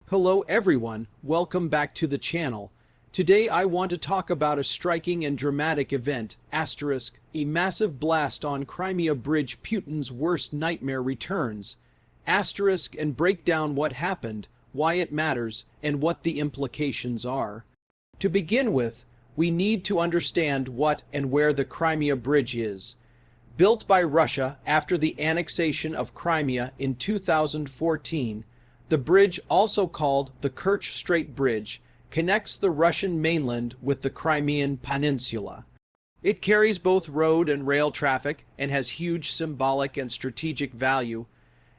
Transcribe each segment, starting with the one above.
Hello everyone, welcome back to the channel. Today I want to talk about a striking and dramatic event, a massive blast on Crimea Bridge. Putin's worst nightmare returns, and break down what happened, why it matters, and what the implications are. To begin with, we need to understand what and where the Crimea Bridge is. Built by Russia after the annexation of Crimea in 2014, the bridge, also called the Kerch Strait Bridge, connects the Russian mainland with the Crimean Peninsula. It carries both road and rail traffic and has huge symbolic and strategic value.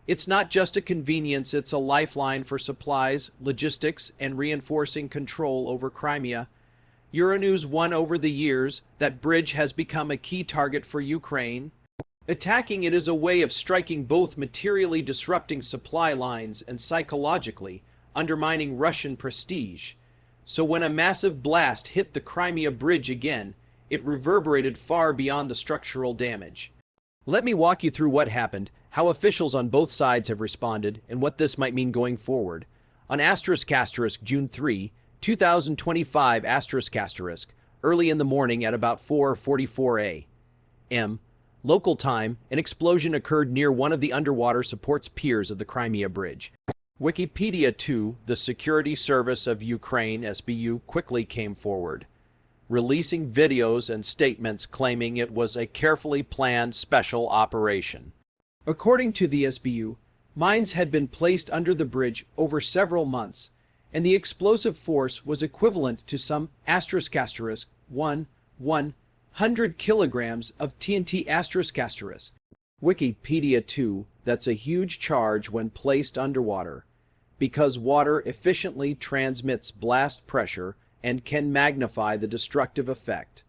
It's not just a convenience, it's a lifeline for supplies, logistics, and reinforcing control over Crimea. Euronews won over the years that bridge has become a key target for Ukraine. Attacking it is a way of striking both materially disrupting supply lines and psychologically undermining Russian prestige. So when a massive blast hit the Crimea Bridge again, it reverberated far beyond the structural damage. Let me walk you through what happened, how officials on both sides have responded, and what this might mean going forward. On June 3, 2025, early in the morning at about 4:44 a.m. local time, an explosion occurred near one of the underwater supports piers of the Crimea Bridge. Wikipedia 2, the Security Service of Ukraine (SBU), quickly came forward, releasing videos and statements claiming it was a carefully planned special operation. According to the SBU, mines had been placed under the bridge over several months, and the explosive force was equivalent to some *100 kilograms of TNT *. Wikipedia 2, that's a huge charge when placed underwater, because water efficiently transmits blast pressure and can magnify the destructive effect.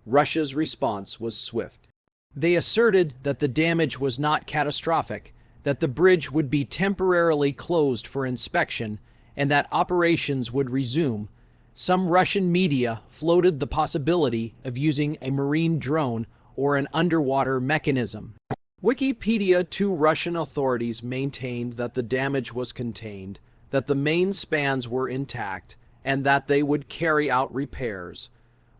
Russia's response was swift. They asserted that the damage was not catastrophic, that the bridge would be temporarily closed for inspection, and that operations would resume. Some Russian media floated the possibility of using a marine drone or an underwater mechanism. Wikipedia 2 Russian authorities maintained that the damage was contained, that the main spans were intact, and that they would carry out repairs.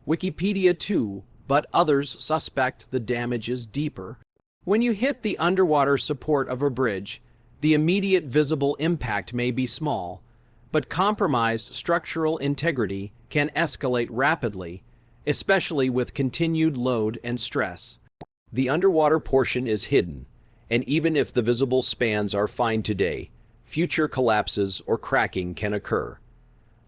Wikipedia 2, but others suspect the damage is deeper. When you hit the underwater support of a bridge, the immediate visible impact may be small, but compromised structural integrity can escalate rapidly, especially with continued load and stress. The underwater portion is hidden, and even if the visible spans are fine today, future collapses or cracking can occur.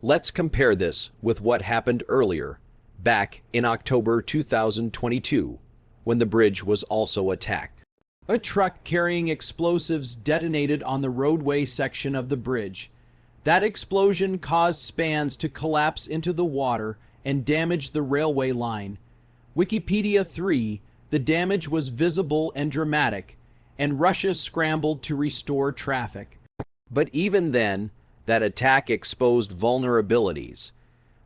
Let's compare this with what happened earlier, back in October 2022, when the bridge was also attacked. A truck carrying explosives detonated on the roadway section of the bridge. That explosion caused spans to collapse into the water and damage the railway line. Wikipedia 3, the damage was visible and dramatic, and Russia scrambled to restore traffic. But even then, that attack exposed vulnerabilities.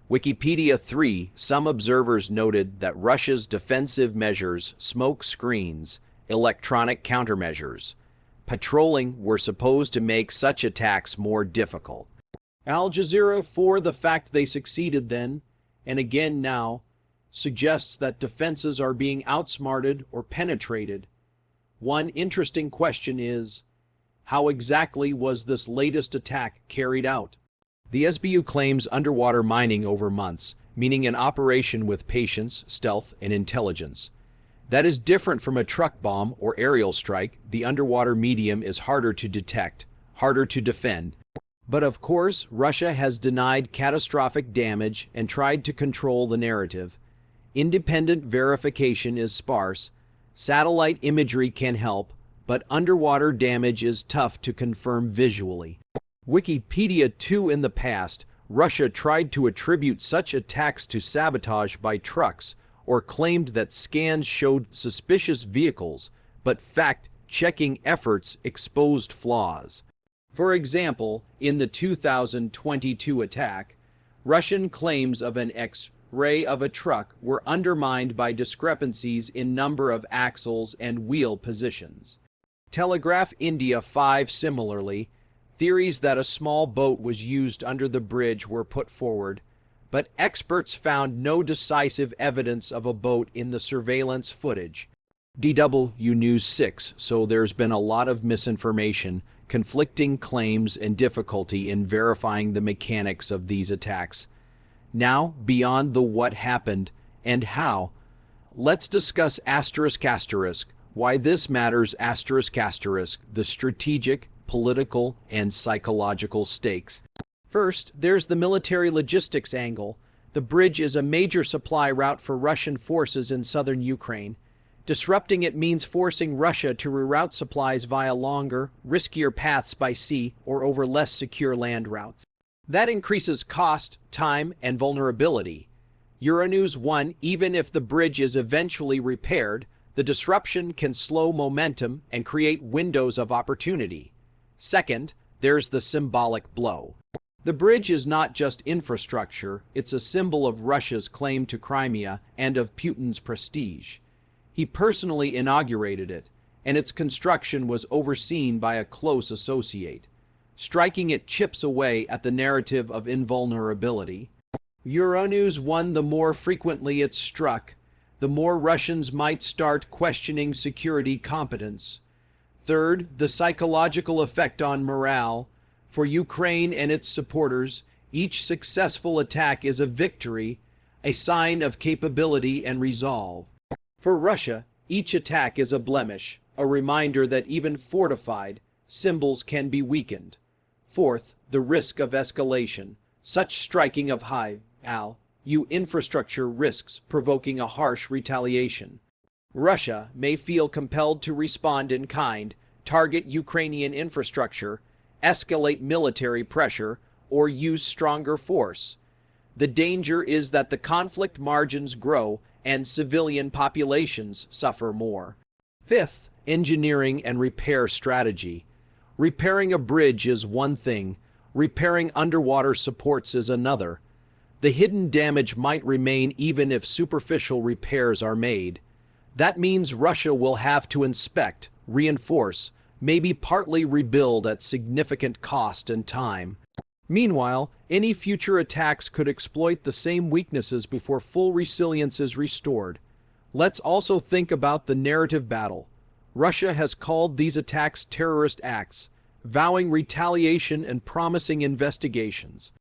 Wikipedia 3, some observers noted that Russia's defensive measures, smoke screens, electronic countermeasures, patrolling were supposed to make such attacks more difficult. Al Jazeera, for the fact they succeeded then, and again now, suggests that defenses are being outsmarted or penetrated. One interesting question is, how exactly was this latest attack carried out? The SBU claims underwater mining over months, meaning an operation with patience, stealth, and intelligence. That is different from a truck bomb or aerial strike. The underwater medium is harder to detect, harder to defend. But of course, Russia has denied catastrophic damage and tried to control the narrative. Independent verification is sparse. Satellite imagery can help, but underwater damage is tough to confirm visually. Wikipedia 2 in the past, Russia tried to attribute such attacks to sabotage by trucks, or claimed that scans showed suspicious vehicles, but fact-checking efforts exposed flaws. For example, in the 2022 attack, Russian claims of an X-ray of a truck were undermined by discrepancies in number of axles and wheel positions. Telegraph India 5 similarly, Theories that a small boat was used under the bridge were put forward, but experts found no decisive evidence of a boat in the surveillance footage. DW News 6, so there's been a lot of misinformation, conflicting claims, and difficulty in verifying the mechanics of these attacks. Now, beyond the what happened and how, let's discuss why this matters, the strategic, political, and psychological stakes. First, there's the military logistics angle. The bridge is a major supply route for Russian forces in southern Ukraine. Disrupting it means forcing Russia to reroute supplies via longer, riskier paths by sea or over less secure land routes. That increases cost, time, and vulnerability. Euronews 1, even if the bridge is eventually repaired, the disruption can slow momentum and create windows of opportunity. Second, there's the symbolic blow. The bridge is not just infrastructure, it's a symbol of Russia's claim to Crimea and of Putin's prestige. He personally inaugurated it, and its construction was overseen by a close associate. Striking it chips away at the narrative of invulnerability. Euronews 1, the more frequently it's struck, the more Russians might start questioning security competence. Third, the psychological effect on morale. For Ukraine and its supporters, each successful attack is a victory, a sign of capability and resolve. For Russia, each attack is a blemish, a reminder that even fortified, symbols can be weakened. Fourth, the risk of escalation. Such striking of high-value infrastructure risks provoking a harsh retaliation. Russia may feel compelled to respond in kind, target Ukrainian infrastructure, escalate military pressure, or use stronger force. The danger is that the conflict margins grow and civilian populations suffer more. Fifth, engineering and repair strategy. Repairing a bridge is one thing, repairing underwater supports is another. The hidden damage might remain even if superficial repairs are made. That means Russia will have to inspect, reinforce, maybe partly rebuild at significant cost and time. Meanwhile, any future attacks could exploit the same weaknesses before full resilience is restored. Let's also think about the narrative battle. Russia has called these attacks terrorist acts, vowing retaliation and promising investigations.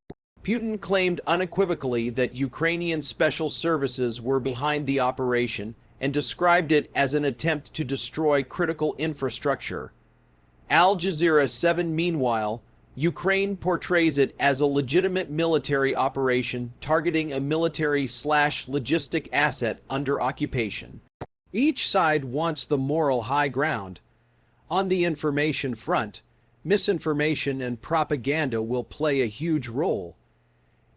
Putin claimed unequivocally that Ukrainian special services were behind the operation and described it as an attempt to destroy critical infrastructure. Al Jazeera 7, meanwhile, Ukraine portrays it as a legitimate military operation targeting a military/logistic asset under occupation. Each side wants the moral high ground. On the information front, misinformation and propaganda will play a huge role.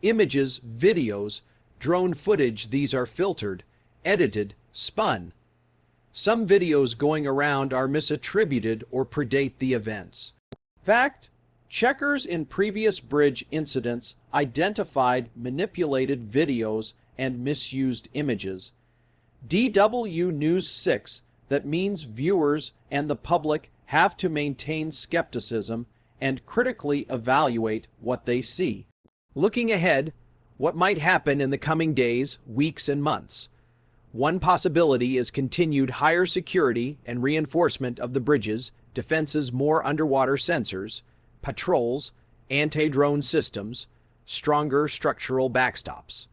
Images, videos, drone footage, these are filtered, edited, spun. Some videos going around are misattributed or predate the events. Fact: checkers in previous bridge incidents identified manipulated videos and misused images. DW News 6, that means viewers and the public have to maintain skepticism and critically evaluate what they see. Looking ahead, what might happen in the coming days, weeks, and months? One possibility is continued higher security and reinforcement of the bridges, defenses, more underwater sensors, patrols, anti-drone systems, stronger structural backstops.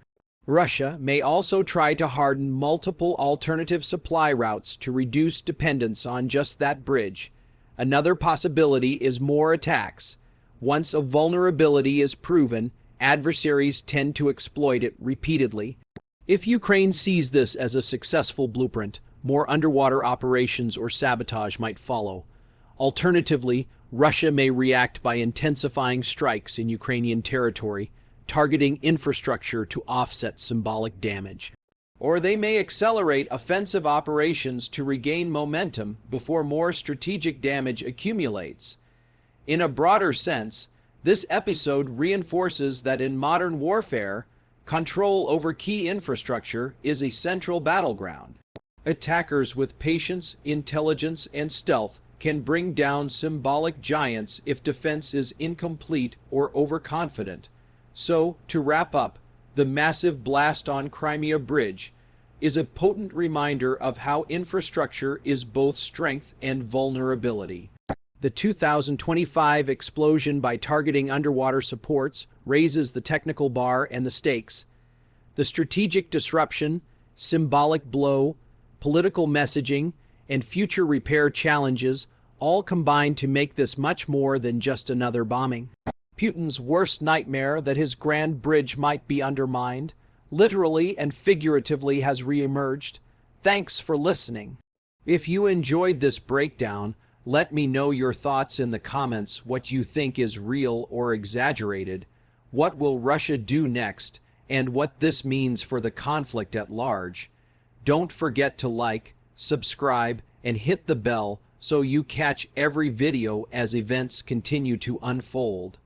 Russia may also try to harden multiple alternative supply routes to reduce dependence on just that bridge. Another possibility is more attacks. Once a vulnerability is proven, adversaries tend to exploit it repeatedly. If Ukraine sees this as a successful blueprint, more underwater operations or sabotage might follow. Alternatively, Russia may react by intensifying strikes in Ukrainian territory, targeting infrastructure to offset symbolic damage. Or they may accelerate offensive operations to regain momentum before more strategic damage accumulates. In a broader sense, this episode reinforces that in modern warfare, control over key infrastructure is a central battleground. Attackers with patience, intelligence, and stealth can bring down symbolic giants if defense is incomplete or overconfident. So, to wrap up, the massive blast on Crimea Bridge is a potent reminder of how infrastructure is both strength and vulnerability. The 2025 explosion by targeting underwater supports raises the technical bar and the stakes. The strategic disruption, symbolic blow, political messaging, and future repair challenges all combine to make this much more than just another bombing. Putin's worst nightmare that his grand bridge might be undermined, literally and figuratively, has re-emerged. Thanks for listening. If you enjoyed this breakdown, let me know your thoughts in the comments. What you think is real or exaggerated? What will Russia do next? And what this means for the conflict at large? Don't forget to like, subscribe, and hit the bell so you catch every video as events continue to unfold.